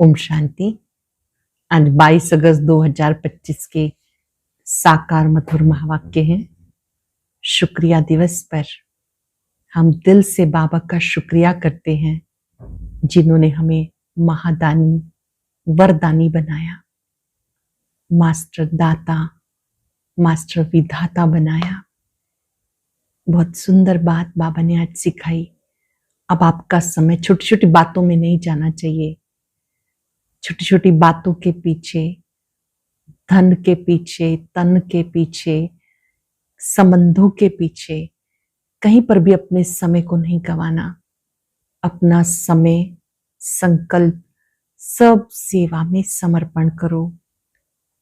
ओम शांति। आज 22 अगस्त 2025 के साकार मधुर महावाक्य हैं। शुक्रिया दिवस पर हम दिल से बाबा का शुक्रिया करते हैं, जिन्होंने हमें महादानी वरदानी बनाया, मास्टर दाता, मास्टर विधाता बनाया। बहुत सुंदर बात बाबा ने आज सिखाई। अब आपका समय छोटी छोटी बातों में नहीं जाना चाहिए। छोटी छोटी बातों के पीछे, धन के पीछे, तन के पीछे, संबंधों के पीछे कहीं पर भी अपने समय को नहीं गंवाना। अपना समय, संकल्प सब सेवा में समर्पण करो।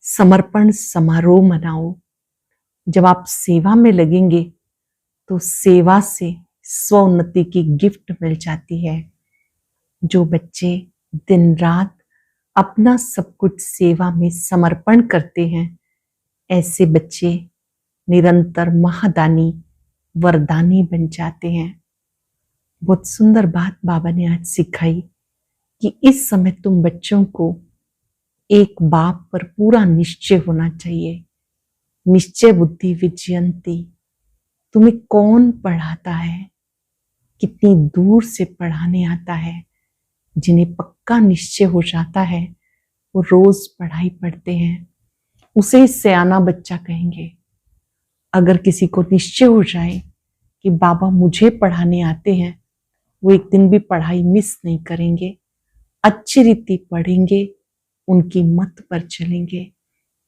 समर्पण समारोह मनाओ। जब आप सेवा में लगेंगे तो सेवा से स्वोन्नति की गिफ्ट मिल जाती है। जो बच्चे दिन रात अपना सब कुछ सेवा में समर्पण करते हैं, ऐसे बच्चे निरंतर महादानी वरदानी बन जाते हैं। बहुत सुंदर बात बाबा ने आज सिखाई कि इस समय तुम बच्चों को एक बाप पर पूरा निश्चय होना चाहिए। निश्चय बुद्धि विजयंती। तुम्हें कौन पढ़ाता है, कितनी दूर से पढ़ाने आता है। जिन्हें पक्का निश्चय हो जाता है वो रोज पढ़ाई पढ़ते हैं, उसे सयाना बच्चा कहेंगे। अगर किसी को निश्चय हो जाए कि बाबा मुझे पढ़ाने आते हैं, वो एक दिन भी पढ़ाई मिस नहीं करेंगे, अच्छी रीति पढ़ेंगे, उनकी मत पर चलेंगे,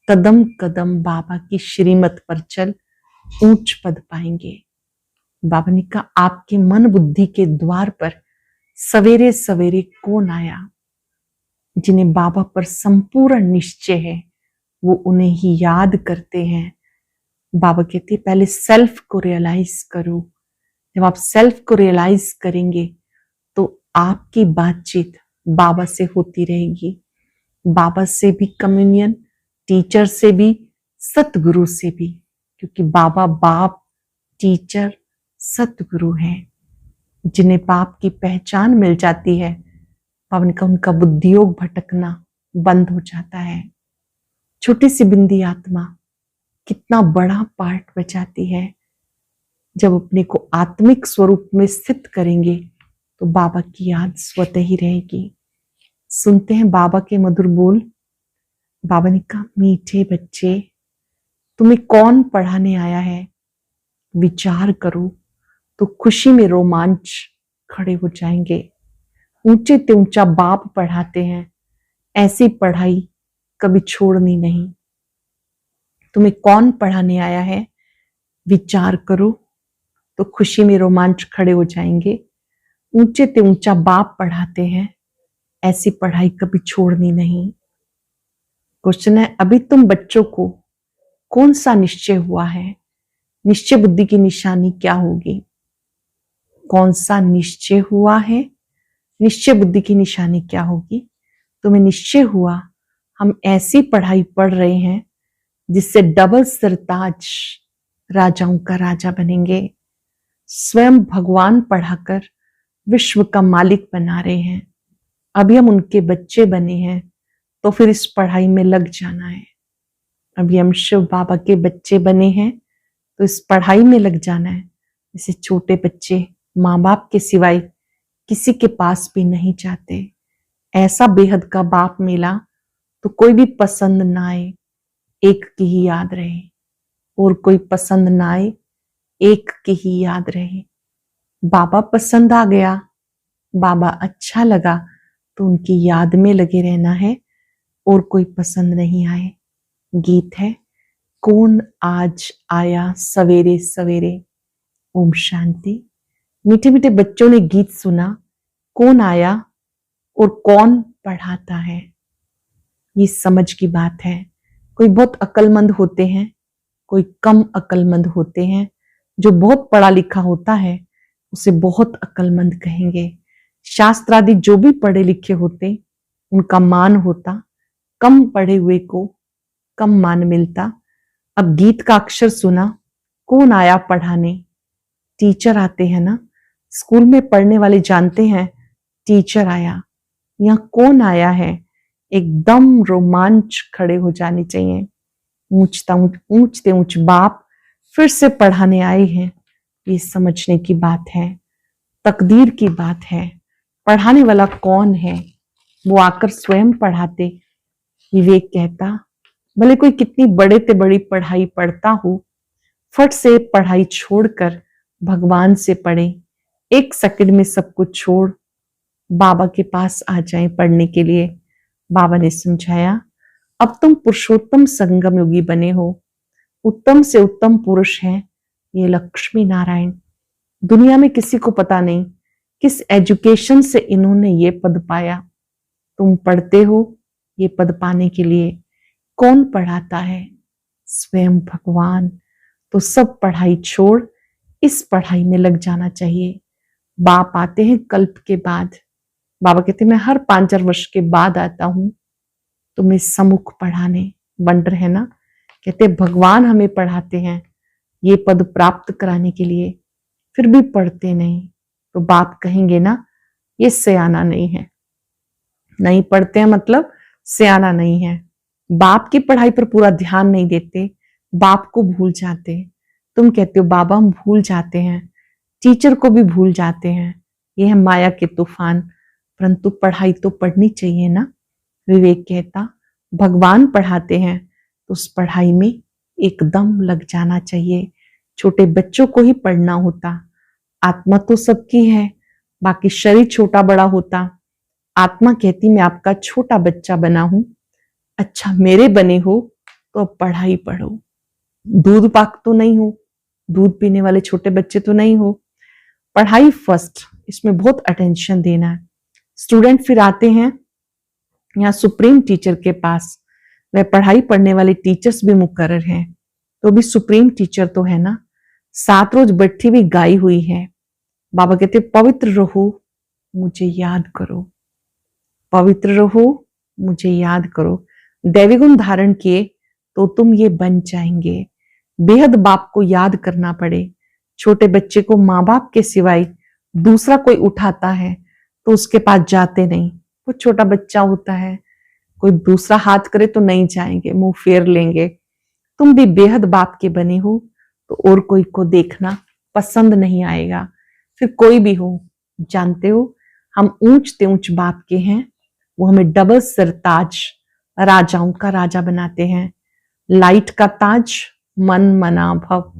कदम कदम बाबा की श्रीमत पर चल ऊंच पद पाएंगे। बाबा ने कहा आपके मन बुद्धि के द्वार पर सवेरे सवेरे कौन आया? जिन्हें बाबा पर संपूर्ण निश्चय है वो उन्हें ही याद करते हैं। बाबा कहते हैं पहले सेल्फ को रियलाइज करो। जब आप सेल्फ को रियलाइज करेंगे तो आपकी बातचीत बाबा से होती रहेगी। बाबा से भी कम्युनियन, टीचर से भी, सतगुरु से भी, क्योंकि बाबा बाप, टीचर, सतगुरु हैं। जिन्हें बाप की पहचान मिल जाती है, पावन का उनका बुद्धियोग भटकना बंद हो जाता है। छोटी सी बिंदी आत्मा कितना बड़ा पार्ट बचाती है। जब अपने को आत्मिक स्वरूप में स्थित करेंगे तो बाबा की याद स्वतः ही रहेगी। सुनते हैं बाबा के मधुर बोल। बाबा ने कहा मीठे बच्चे, तुम्हें कौन पढ़ाने आया है? विचार करो तो खुशी में रोमांच खड़े हो जाएंगे। ऊंचे ते ऊंचा बाप पढ़ाते हैं, ऐसी पढ़ाई कभी छोड़नी नहीं। तुम्हें कौन पढ़ाने आया है? विचार करो तो खुशी में रोमांच खड़े हो जाएंगे। ऊंचे ते ऊंचा बाप पढ़ाते हैं, ऐसी पढ़ाई कभी छोड़नी नहीं। क्वेश्चन है, अभी तुम बच्चों को कौन सा निश्चय हुआ है? निश्चय बुद्धि की निशानी क्या होगी? कौन सा निश्चय हुआ है? निश्चय बुद्धि की निशानी क्या होगी? तुम्हें निश्चय हुआ हम ऐसी पढ़ाई पढ़ रहे हैं जिससे डबल सरताज राजाओं का राजा बनेंगे। स्वयं भगवान पढ़ाकर विश्व का मालिक बना रहे हैं। अभी हम उनके बच्चे बने हैं तो फिर इस पढ़ाई में लग जाना है। अभी हम शिव बाबा के बच्चे बने हैं तो इस पढ़ाई में लग जाना है। जैसे छोटे बच्चे माँ बाप के सिवाय किसी के पास भी नहीं जाते। ऐसा बेहद का बाप मिला तो कोई भी पसंद ना आए, एक की ही याद रहे, और कोई पसंद ना आए, एक की ही याद रहे। बाबा पसंद आ गया, बाबा अच्छा लगा तो उनकी याद में लगे रहना है, और कोई पसंद नहीं आए। गीत है, कौन आज आया सवेरे सवेरे। ओम शांति। मीठे मीठे बच्चों ने गीत सुना, कौन आया और कौन पढ़ाता है, ये समझ की बात है। कोई बहुत अक्लमंद होते हैं, कोई कम अक्लमंद होते हैं। जो बहुत पढ़ा लिखा होता है उसे बहुत अक्लमंद कहेंगे। शास्त्र आदि जो भी पढ़े लिखे होते उनका मान होता, कम पढ़े हुए को कम मान मिलता। अब गीत का अक्षर सुना, कौन आया पढ़ाने? टीचर आते हैं ना। स्कूल में पढ़ने वाले जानते हैं टीचर आया। यहाँ कौन आया है, एकदम रोमांच खड़े हो जाने चाहिए। ऊंचते ऊंच बाप फिर से पढ़ाने आए हैं, ये समझने की बात है, तकदीर की बात है। पढ़ाने वाला कौन है, वो आकर स्वयं पढ़ाते। विवेक कहता, भले कोई कितनी बड़े ते बड़ी पढ़ाई पढ़ता हो, फट से पढ़ाई छोड़कर भगवान से पढ़े, 1 सेकंड में सब कुछ छोड़ बाबा के पास आ जाए पढ़ने के लिए। बाबा ने समझाया, अब तुम पुरुषोत्तम संगम योगी बने हो, उत्तम से उत्तम पुरुष हैं ये लक्ष्मी नारायण। दुनिया में किसी को पता नहीं किस एजुकेशन से इन्होंने ये पद पाया। तुम पढ़ते हो ये पद पाने के लिए। कौन पढ़ाता है? स्वयं भगवान। तो सब पढ़ाई छोड़ इस पढ़ाई में लग जाना चाहिए। बाप आते हैं कल्प के बाद। बाबा कहते मैं हर 5 वर्ष के बाद आता हूं तुम्हें सम्मुख पढ़ाने। वंडर है ना, कहते भगवान हमें पढ़ाते हैं ये पद प्राप्त कराने के लिए, फिर भी पढ़ते नहीं। तो बाप कहेंगे ना ये सयाना नहीं है। नहीं पढ़ते हैं मतलब सयाना नहीं है। बाप की पढ़ाई पर पूरा ध्यान नहीं देते, बाप को भूल जाते। तुम कहते हो बाबा हम भूल जाते हैं, टीचर को भी भूल जाते हैं, ये है माया के तूफान। परंतु पढ़ाई तो पढ़नी चाहिए ना। विवेक कहता भगवान पढ़ाते हैं तो उस पढ़ाई में एकदम लग जाना चाहिए। छोटे बच्चों को ही पढ़ना होता। आत्मा तो सबकी है, बाकी शरीर छोटा बड़ा होता। आत्मा कहती मैं आपका छोटा बच्चा बना हूं, अच्छा मेरे बने हो तो अब पढ़ाई पढ़ो। दूध पाक तो नहीं हो, दूध पीने वाले छोटे बच्चे तो नहीं हो। पढ़ाई फर्स्ट, इसमें बहुत अटेंशन देना है। स्टूडेंट फिर आते हैं यहाँ सुप्रीम टीचर के पास। वह पढ़ाई पढ़ने वाले टीचर्स भी मुकर्रर हैं, तो भी सुप्रीम टीचर तो है ना। 7 रोज बैठी भी गाई हुई है। बाबा कहते पवित्र रहो मुझे याद करो, पवित्र रहो मुझे याद करो। दैवी गुण धारण किए तो तुम ये बन जाएंगे। बेहद बाप को याद करना पड़े। छोटे बच्चे को माँ बाप के सिवाय दूसरा कोई उठाता है तो उसके पास जाते नहीं। वो छोटा बच्चा होता है, कोई दूसरा हाथ करे तो नहीं जाएंगे, मुंह फेर लेंगे। तुम भी बेहद बाप के बने हो तो और कोई को देखना पसंद नहीं आएगा। फिर कोई भी हो, जानते हो हम ऊंचते ऊंच बाप के हैं, वो हमें डबल सरताज राजाओं का राजा बनाते हैं। लाइट का ताज मन मना भव,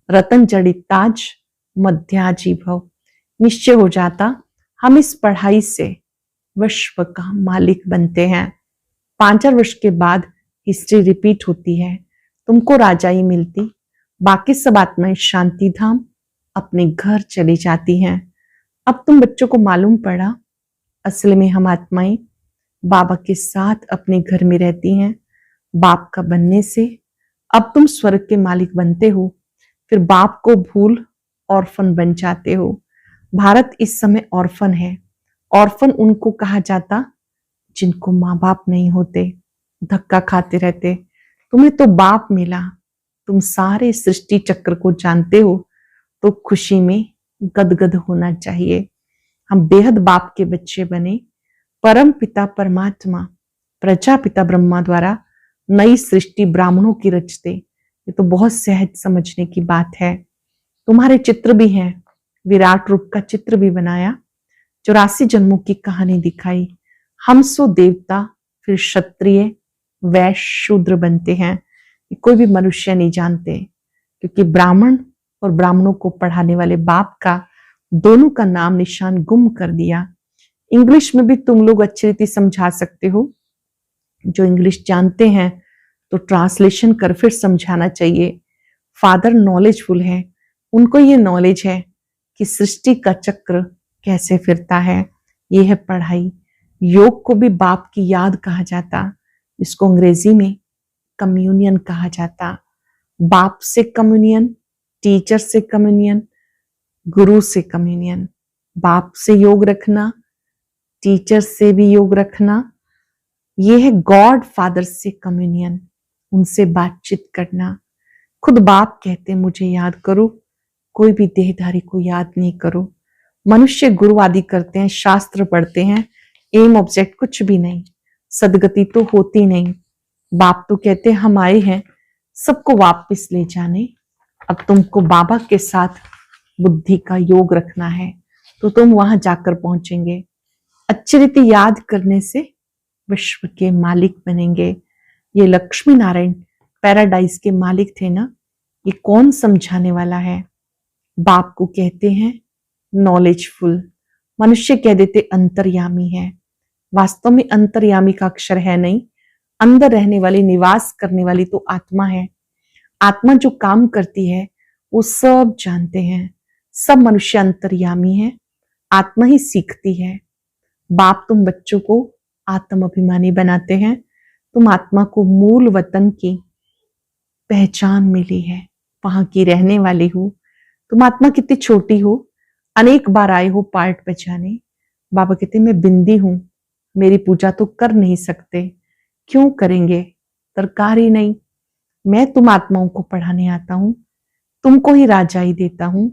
रतन जड़ित ताज मध्याजी भव। निश्चय हो जाता हम इस पढ़ाई से विश्व का मालिक बनते हैं। 5 वर्ष के बाद हिस्ट्री रिपीट होती है, तुमको राजाई मिलती, बाकी सब आत्माएं शांति धाम अपने घर चली जाती हैं। अब तुम बच्चों को मालूम पड़ा असल में हम आत्माएं बाबा के साथ अपने घर में रहती हैं। बाप का बनने से अब तुम स्वर्ग के मालिक बनते हो, फिर बाप को भूल ऑर्फन बन जाते हो। भारत इस समय ऑर्फन है। ऑर्फन उनको कहा जाता जिनको माँ बाप नहीं होते, धक्का खाते रहते। तुम्हें तो बाप मिला, तुम सारे सृष्टि चक्र को जानते हो, तो खुशी में गदगद होना चाहिए। हम बेहद बाप के बच्चे बने। परम पिता परमात्मा प्रजापिता ब्रह्मा द्वारा नई सृष्टि ब्राह्मणों की रचते। ये तो बहुत सहज समझने की बात है। तुम्हारे चित्र भी हैं, विराट रूप का चित्र भी बनाया, 84 जन्मों की कहानी दिखाई। हम सो देवता, फिर क्षत्रिय, वैश्य, शूद्र बनते हैं। कोई भी मनुष्य नहीं जानते, क्योंकि ब्राह्मण और ब्राह्मणों को पढ़ाने वाले बाप का दोनों का नाम निशान गुम कर दिया। इंग्लिश में भी तुम लोग अच्छी रीति समझा सकते हो। जो इंग्लिश जानते हैं तो ट्रांसलेशन कर फिर समझाना चाहिए। फादर नॉलेजफुल है, उनको ये नॉलेज है कि सृष्टि का चक्र कैसे फिरता है। ये है पढ़ाई। योग को भी बाप की याद कहा जाता, जिसको अंग्रेजी में कम्युनियन कहा जाता। बाप से कम्युनियन, टीचर से कम्युनियन, गुरु से कम्युनियन। बाप से योग रखना, टीचर से भी योग रखना, ये है गॉड फादर से कम्युनियन, उनसे बातचीत करना। खुद बाप कहते मुझे याद करो, कोई भी देहधारी को याद नहीं करो। मनुष्य गुरु आदि करते हैं, शास्त्र पढ़ते हैं, एम ऑब्जेक्ट कुछ भी नहीं, सदगति तो होती नहीं। बाप तो कहते हम आए हैं सबको वापस ले जाने। अब तुमको बाबा के साथ बुद्धि का योग रखना है तो तुम वहां जाकर पहुंचेंगे। अच्छी रीति याद करने से विश्व के मालिक बनेंगे। ये लक्ष्मी नारायण पैराडाइज के मालिक थे ना, ये कौन समझाने वाला है? बाप को कहते हैं नॉलेजफुल, मनुष्य कह देते अंतर्यामी है। वास्तव में अंतर्यामी का अक्षर है नहीं, अंदर रहने वाली, निवास करने वाली तो आत्मा है। आत्मा जो काम करती है वो सब जानते हैं। सब मनुष्य अंतर्यामी है, आत्मा ही सीखती है। बाप तुम बच्चों को आत्म अभिमानी बनाते हैं। तुम आत्मा को मूल वतन की पहचान मिली है, वहां की रहने वाली हो। तुम आत्मा कितनी छोटी हो, अनेक बार आए हो पार्ट बचाने। बाबा कहते मैं बिंदी हूं, मेरी पूजा तो कर नहीं सकते। क्यों करेंगे? दरकार ही नहीं। मैं तुम आत्माओं को पढ़ाने आता हूं, तुमको ही राजाई देता हूं।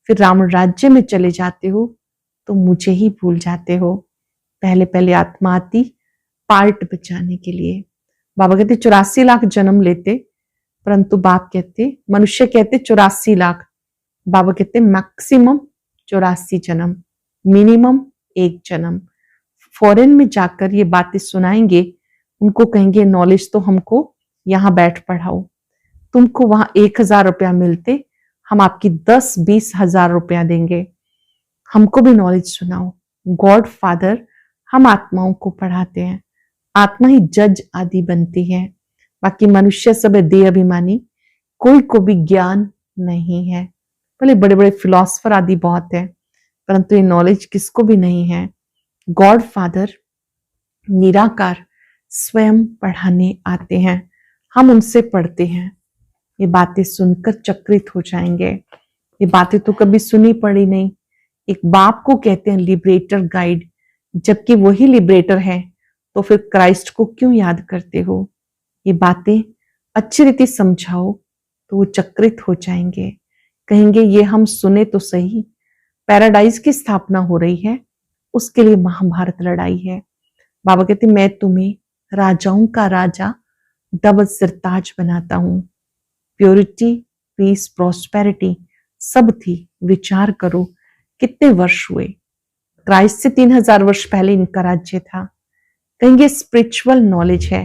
फिर रावण राज्य में चले जाते हो तो मुझे ही भूल जाते हो। पहले पहले आत्मा आती पार्ट बचाने के लिए। बाबा कहते 84 लाख जन्म लेते, परंतु बाप कहते, मनुष्य कहते 84 लाख, बाबा कहते मैक्सिमम 84 जन्म, मिनिमम 1 जन्म। फॉरेन में जाकर ये बातें सुनाएंगे, उनको कहेंगे नॉलेज तो हमको यहाँ बैठ पढ़ाओ। तुमको वहां 1000 रुपया मिलते, हम आपकी 10-20 हजार रुपया देंगे। हमको भी नॉलेज सुनाओ। गॉड फादर हम आत्माओं को पढ़ाते हैं, आत्मा ही जज आदि बनती है। बाकी मनुष्य सब देह अभिमानी, कोई को भी ज्ञान नहीं है। भले बड़े बड़े फिलोसफर आदि बहुत है, परंतु ये नॉलेज किसको भी नहीं है। गॉड फादर निराकार स्वयं पढ़ाने आते हैं, हम उनसे पढ़ते हैं। ये बातें सुनकर चक्रित हो जाएंगे। ये बातें तो कभी सुनी पड़ी नहीं। एक बाप को कहते हैं लिबरेटर गाइड, जबकि वही लिबरेटर है, तो फिर क्राइस्ट को क्यों याद करते हो? ये बातें अच्छी रीति समझाओ तो वो चक्रित हो जाएंगे, कहेंगे ये हम सुने तो सही। पैराडाइज की स्थापना हो रही है, उसके लिए महाभारत लड़ाई है। बाबा कहते मैं तुम्हें राजाओं का राजा डबल सिरताज बनाता हूं। प्योरिटी, पीस, प्रॉस्पेरिटी सब थी। विचार करो कितने वर्ष हुए। क्राइस्ट से 3000 वर्ष पहले इनका राज्य था। कहेंगे स्पिरिचुअल नॉलेज है,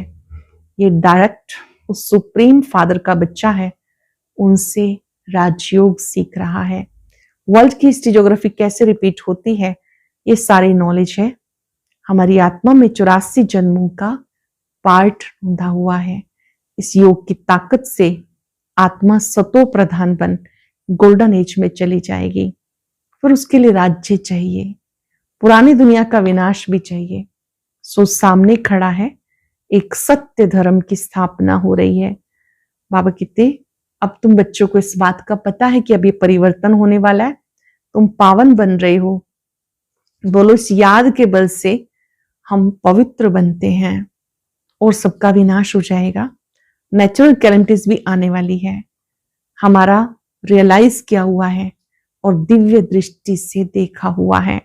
ये डायरेक्ट उस सुप्रीम फादर का बच्चा है, उनसे राजयोग सीख रहा है। वर्ल्ड की हिस्ट्री ज्योग्राफी कैसे रिपीट होती है, ये सारी नॉलेज है। हमारी आत्मा में 84 जन्मों का पार्ट ढूंढा हुआ है। इस योग की ताकत से आत्मा सतो प्रधान बन गोल्डन एज में चली जाएगी। फिर उसके लिए राज्य चाहिए, पुरानी दुनिया का विनाश भी चाहिए। सो सामने खड़ा है, एक सत्य धर्म की स्थापना हो रही है। बाबा कहते अब तुम बच्चों को इस बात का पता है कि अब ये परिवर्तन होने वाला है, तुम पावन बन रहे हो। बोलो इस याद के बल से हम पवित्र बनते हैं और सबका विनाश हो जाएगा। नेचुरल कैलेमिटीज भी आने वाली है। हमारा रियलाइज किया हुआ है और दिव्य दृष्टि से देखा हुआ है।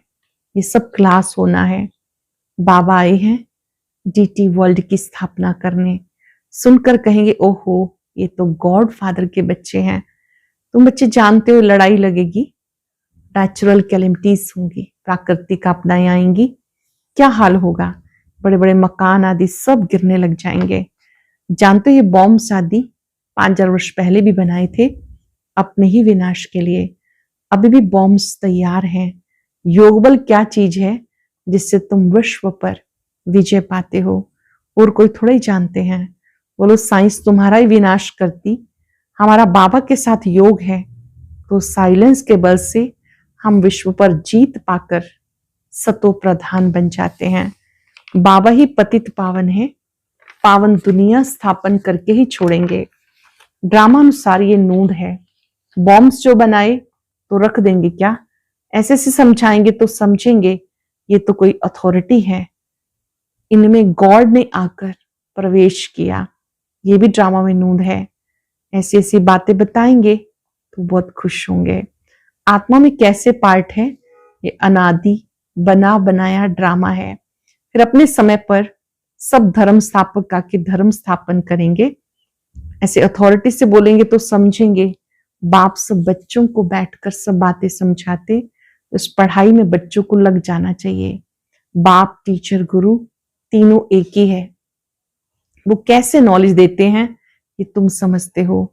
ये सब क्लास होना है। बाबा आए हैं डीटी वर्ल्ड की स्थापना करने। सुनकर कहेंगे ओहो ये तो गॉड फादर के बच्चे हैं। तुम बच्चे जानते हो लड़ाई लगेगी, नेचुरल कैलेमिटीज होंगी, प्राकृतिक आपदाएं आएंगी, क्या हाल होगा। बड़े बड़े मकान आदि सब गिरने लग जाएंगे। जानते हो ये बॉम्ब्स आदि 5000 वर्ष पहले भी बनाए थे अपने ही विनाश के लिए। अभी भी बॉम्ब्स तैयार हैं। योग बल क्या चीज है जिससे तुम विश्व पर विजय पाते हो, और कोई थोड़ा ही जानते हैं। बोलो साइंस तुम्हारा ही विनाश करती, हमारा बाबा के साथ योग है तो साइलेंस के बल से हम विश्व पर जीत पाकर सतो प्रधान बन जाते हैं। बाबा ही पतित पावन है, पावन दुनिया स्थापन करके ही छोड़ेंगे। ड्रामा अनुसार ये नूड है। बॉम्ब्स जो बनाए तो रख देंगे क्या, ऐसे से समझाएंगे तो समझेंगे ये तो कोई अथॉरिटी है। इनमें गॉड ने आकर प्रवेश किया, ये भी ड्रामा में नूड है। ऐसी ऐसी बातें बताएंगे तो बहुत खुश होंगे। आत्मा में कैसे पार्ट है, ये अनादि बना बनाया ड्रामा है। फिर अपने समय पर सब धर्म स्थापक आके धर्म स्थापन करेंगे। ऐसे अथॉरिटी से बोलेंगे तो समझेंगे। बाप सब बच्चों को बैठकर सब बातें समझाते, उस पढ़ाई में बच्चों को लग जाना चाहिए। बाप, टीचर, गुरु तीनों एक ही है। वो कैसे नॉलेज देते हैं ये तुम समझते हो।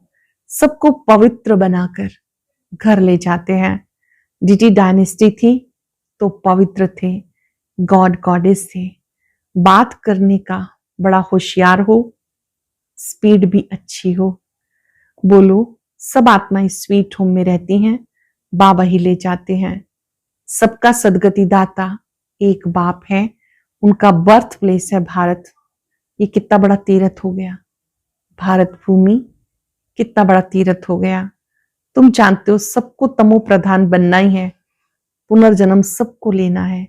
सबको पवित्र बनाकर घर ले जाते हैं। डीटी डायनेस्टी थी तो पवित्र थे, गॉड गॉडेस थे। बात करने का बड़ा होशियार हो, स्पीड भी अच्छी हो। बोलो सब आत्माएं स्वीट होम में रहती हैं, बाबा ही ले जाते हैं। सबका सदगति दाता एक बाप है, उनका बर्थ प्लेस है भारत। ये कितना बड़ा तीर्थ हो गया, भारत भूमि कितना बड़ा तीर्थ हो गया। तुम जानते हो सबको तमो प्रधान बनना ही है, पुनर्जन्म सबको लेना है,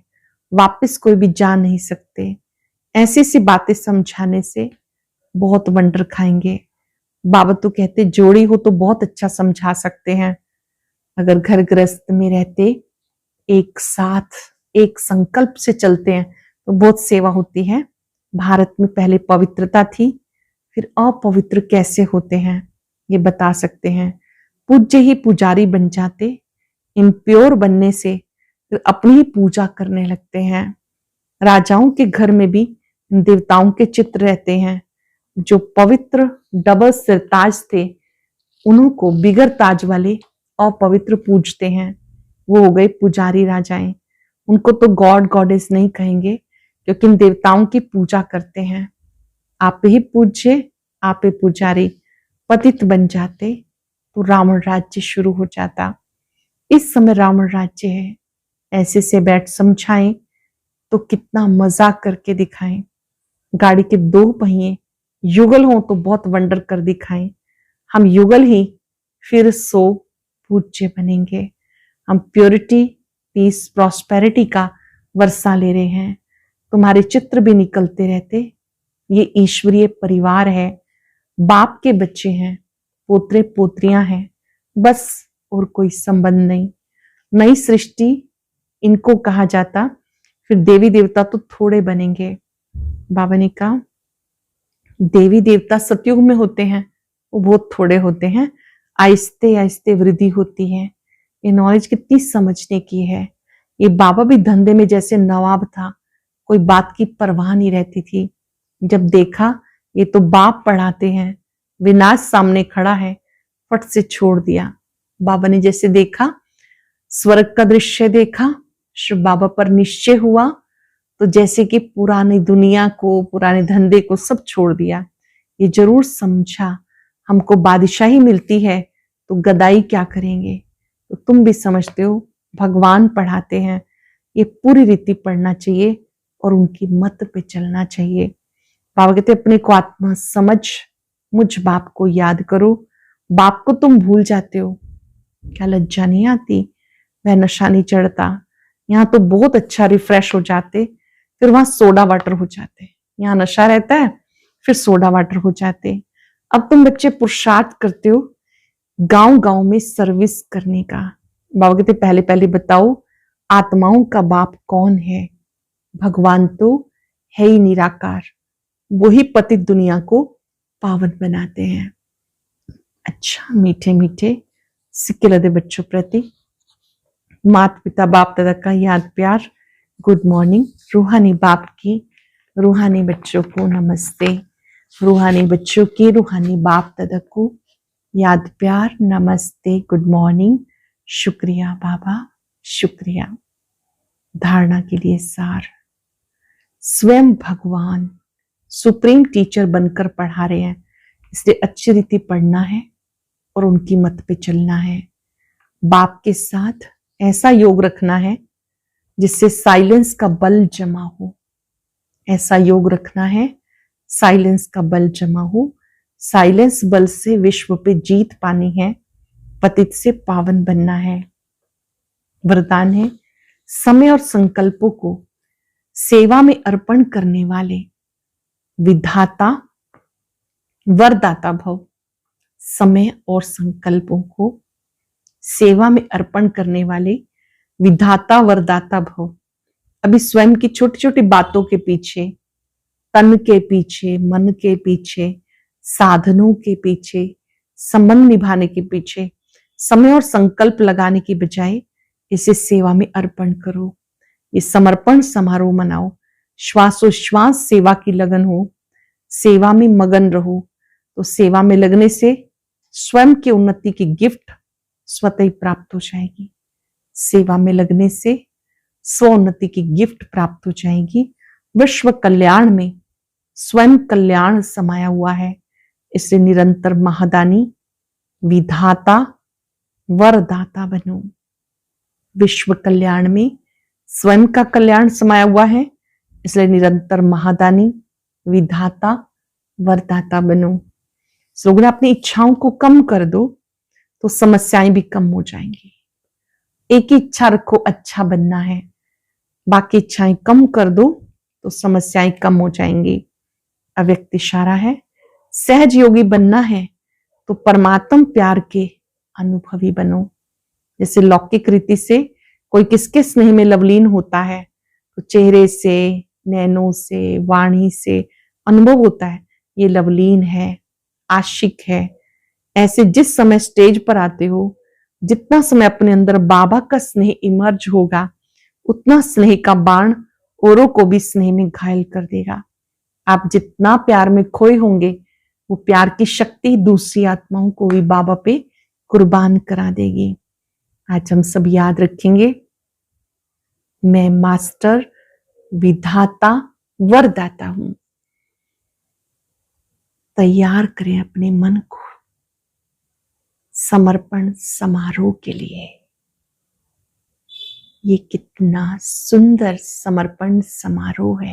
वापस कोई भी जा नहीं सकते। ऐसी सी बातें समझाने से बहुत वंडर खाएंगे। बाबा तो कहते जोड़ी हो तो बहुत अच्छा समझा सकते हैं। अगर घर गृहस्थ में रहते एक साथ एक संकल्प से चलते हैं तो बहुत सेवा होती है। भारत में पहले पवित्रता थी, फिर अपवित्र कैसे होते हैं ये बता सकते हैं। पूज्य ही पुजारी बन जाते, इम्प्योर बनने से फिर अपनी ही पूजा करने लगते हैं। राजाओं के घर में भी देवताओं के चित्र रहते हैं। जो पवित्र डबल सिरताज थे उनको बिगर ताज वाले अपवित्र पूजते हैं, वो हो गए पुजारी राजाएं। उनको तो गॉड गॉडेस नहीं कहेंगे क्योंकि इन देवताओं की पूजा करते हैं। आप ही पूज्य, आप ही पुजारी पतित बन जाते तो रावण राज्य शुरू हो जाता। इस समय रावण राज्य है। ऐसे से बैठ समझाएं तो कितना मजाक करके दिखाएं। गाड़ी के दो पहिए युगल हो तो बहुत वंडर कर दिखाएं। हम युगल ही फिर सो पूज्य बनेंगे। हम प्योरिटी, पीस, प्रॉस्पेरिटी का वर्षा ले रहे हैं। तुम्हारे चित्र भी निकलते रहते। ये ईश्वरीय परिवार है, बाप के बच्चे हैं, पोतरे पोत्रियां हैं, बस और कोई संबंध नहीं। नई सृष्टि इनको कहा जाता। फिर देवी देवता तो थोड़े बनेंगे। बाबा ने कहा देवी देवता सतयुग में होते हैं, वो बहुत थोड़े होते हैं, आहिस्ते आहिस्ते वृद्धि होती है। ये नॉलेज कितनी समझने की है। ये बाबा भी धंधे में जैसे नवाब था, कोई बात की परवाह नहीं रहती थी। जब देखा ये तो बाप पढ़ाते हैं, विनाश सामने खड़ा है, फट से छोड़ दिया। बाबा ने जैसे देखा, स्वर्ग का दृश्य देखा, शिव बाबा पर निश्चय हुआ तो जैसे कि पुरानी दुनिया को, पुराने धंधे को सब छोड़ दिया। ये जरूर समझा हमको बादशाही मिलती है तो गदाई क्या करेंगे। तो तुम भी समझते हो भगवान पढ़ाते हैं, ये पूरी रीति पढ़ना चाहिए और उनकी मत पे चलना चाहिए। बाबा कहते अपने को आत्मा समझ, मुझ बाप को याद करो। बाप को तुम भूल जाते हो, क्या लज्जा नहीं आती? वह नशा नहीं चढ़ता। यहाँ तो बहुत अच्छा रिफ्रेश हो जाते, फिर वहां सोडा वाटर हो जाते। यहाँ नशा रहता है, फिर सोडा वाटर हो जाते। अब तुम बच्चे पुरुषार्थ करते हो गांव गांव में सर्विस करने का। बाबा कहते पहले पहले बताओ आत्माओं का बाप कौन है? भगवान तो है ही निराकार, वही पतित दुनिया को पावन बनाते हैं। अच्छा मीठे मीठे सिक्के लदे बच्चों प्रति माता पिता बाप दादा का याद प्यार, गुड मॉर्निंग। रूहानी बाप की रूहानी बच्चों को नमस्ते। रूहानी बच्चों की रूहानी बाप दादा को याद प्यार, नमस्ते, गुड मॉर्निंग, शुक्रिया बाबा, शुक्रिया। धारणा के लिए सार, स्वयं भगवान सुप्रीम टीचर बनकर पढ़ा रहे हैं, इसलिए अच्छी रीति पढ़ना है और उनकी मत पे चलना है। बाप के साथ ऐसा योग रखना है जिससे साइलेंस का बल जमा हो। ऐसा योग रखना है साइलेंस का बल जमा हो। साइलेंस बल से विश्व पे जीत पानी है, पतित से पावन बनना है। वरदान है समय और संकल्पों को सेवा में अर्पण करने वाले विधाता वरदाता भव। समय और संकल्पों को सेवा में अर्पण करने वाले विधाता वरदाता भव। अभी स्वयं की छोटी छोटी बातों के पीछे, तन के पीछे, मन के पीछे, साधनों के पीछे, संबंध निभाने के पीछे समय और संकल्प लगाने की बजाय इसे सेवा में अर्पण करो। ये समर्पण समारोह मनाओ। श्वासोश्वास सेवा की लगन हो, सेवा में मगन रहो। तो सेवा में लगने से स्वयं की उन्नति की गिफ्ट स्वतः ही प्राप्त हो जाएगी। सेवा में लगने से स्वोन्नति की गिफ्ट प्राप्त हो जाएगी। विश्व कल्याण में स्वयं कल्याण समाया हुआ है, इसलिए निरंतर महादानी, विधाता, वरदाता बनो। विश्व कल्याण में स्वयं का कल्याण समाया हुआ है, इसलिए निरंतर महादानी, विधाता, वरदाता बनो। लोगों अपनी इच्छाओं को कम कर दो तो समस्याएं भी कम हो जाएंगी। एक ही इच्छा रखो, अच्छा बनना है, बाकी इच्छाएं कम कर दो तो समस्याएं कम हो जाएंगी। अव्यक्त इशारा है, सहज योगी बनना है तो परमात्म प्यार के अनुभवी बनो। जैसे लौकिक रीति से कोई किसके स्नेह में लवलीन होता है तो चेहरे से, नैनों से, वाणी से अनुभव होता है ये लवलीन है, आशिक है। ऐसे जिस समय स्टेज पर आते हो, जितना समय अपने अंदर बाबा का स्नेह इमर्ज होगा, उतना स्नेह का बाण औरों को भी स्नेह में घायल कर देगा। आप जितना प्यार में खोए होंगे, वो प्यार की शक्ति दूसरी आत्माओं को भी बाबा पे कुर्बान करा देगी। आज हम सब याद रखेंगे, मैं मास्टर, विधाता, वरदाता हूं। तैयार करें अपने मन को समर्पण समारोह के लिए। ये कितना सुंदर समर्पण समारोह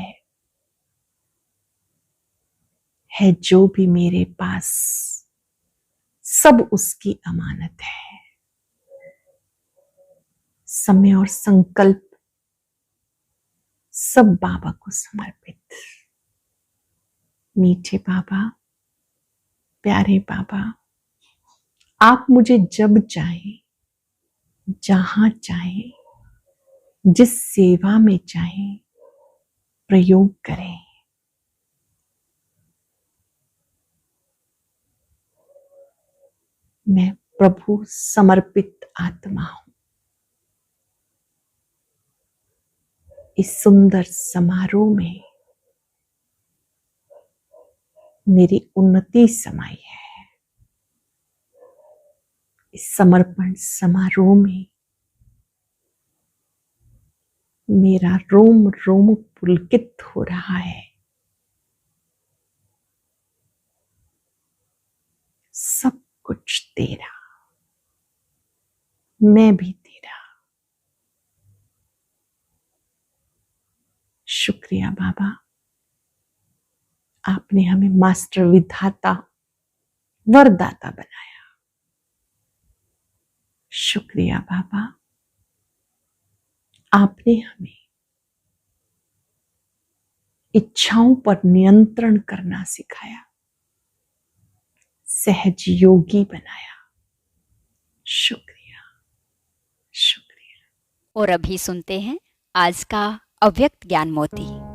है जो भी मेरे पास सब उसकी अमानत है। समय और संकल्प सब बाबा को समर्पित। मीठे बाबा, प्यारे बाबा, आप मुझे जब चाहें, जहां चाहें, जिस सेवा में चाहें प्रयोग करें। मैं प्रभु समर्पित आत्मा हूं। इस सुंदर समारोह में मेरी उन्नति समाई है। इस समर्पण समारोह में मेरा रोम रोम पुलकित हो रहा है। सब कुछ तेरा, मैं भी तेरा। शुक्रिया बाबा, आपने हमें मास्टर, विधाता, वरदाता बनाया। शुक्रिया बाबा, आपने हमें इच्छाओं पर नियंत्रण करना सिखाया, सहज योगी बनाया। शुक्रिया, शुक्रिया। और अभी सुनते हैं आज का अव्यक्त ज्ञान मोती।